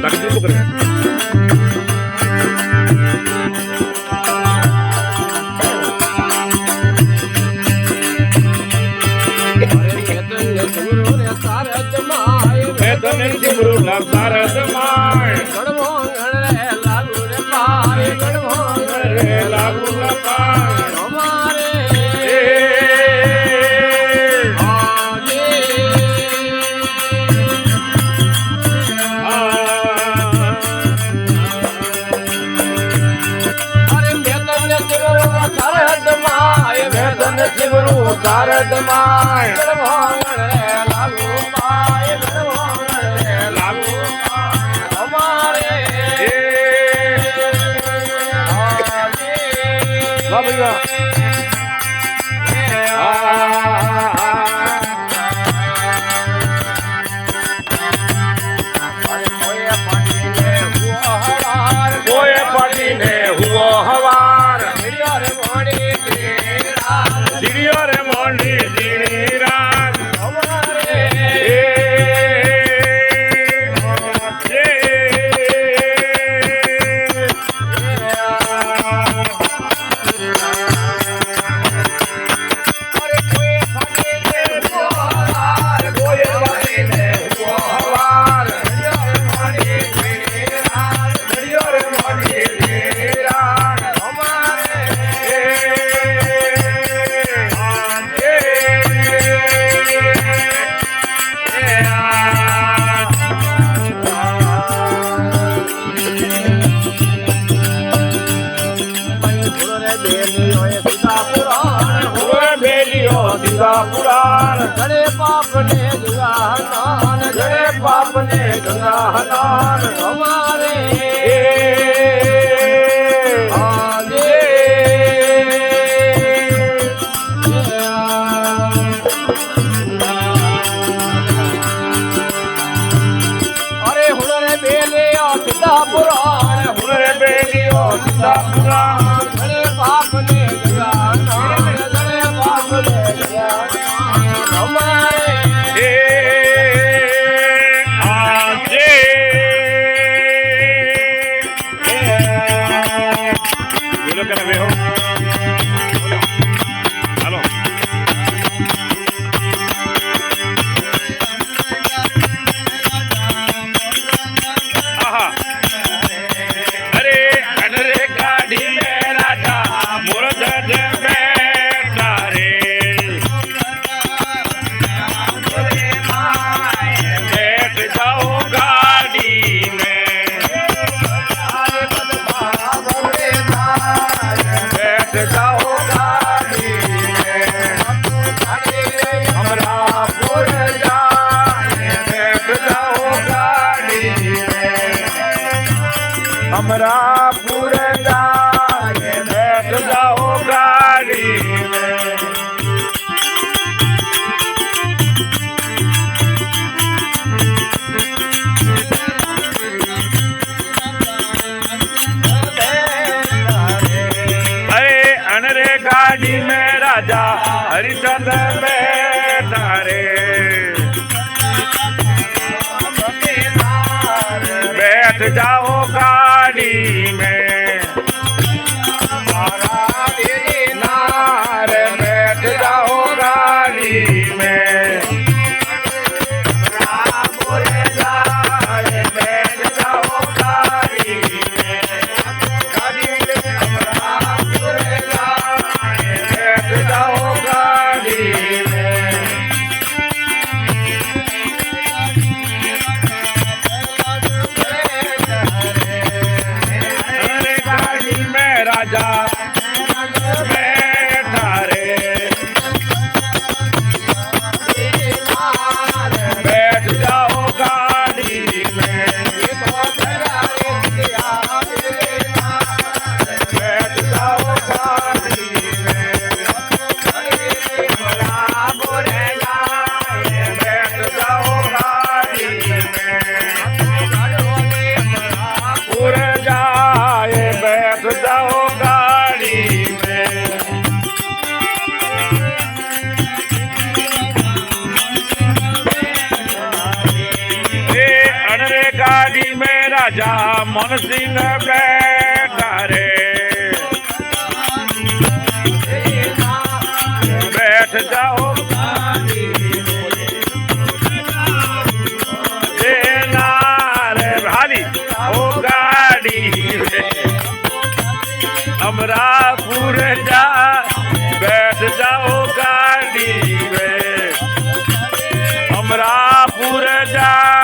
તાકી દીધું કરે તને સિમરુ ના સારદ માય ગણવો ગણરે લાગુ રે પાય ગણવો ગણરે લાગુ રે પાય અમારે સિમરુ સારદ માય ગણવો ગણરે લાગુ પાય ગણવો पुराण घड़े पाप ने गंगा हनान घड़े पाप ने गंगा हनान हमारे आगे अरे हुनरे बेलियो सीधा पुराण हुनरे बेलियो सीधा पुराण घड़े पाप ने गंगा हनान घड़े पाप ने गंगा अमरापुर जाए बैठ जाओ गाड़ी में अरे अनरे गाड़ी में राजा हरिचंद्र बैठा रे बैठ जाओ गाड़ी में नार बैठ जाओ गाड़ी में बैठ जाओ गाड़ी में बैठ जाओ गाड़ी गाड़ी में राजा मन सिंह बैठा रे, बैठ जाओ देना रे भाली ओ गाड़ी में अमरापुर जा, बैठ जाओ गाड़ी में अमरापुर जा।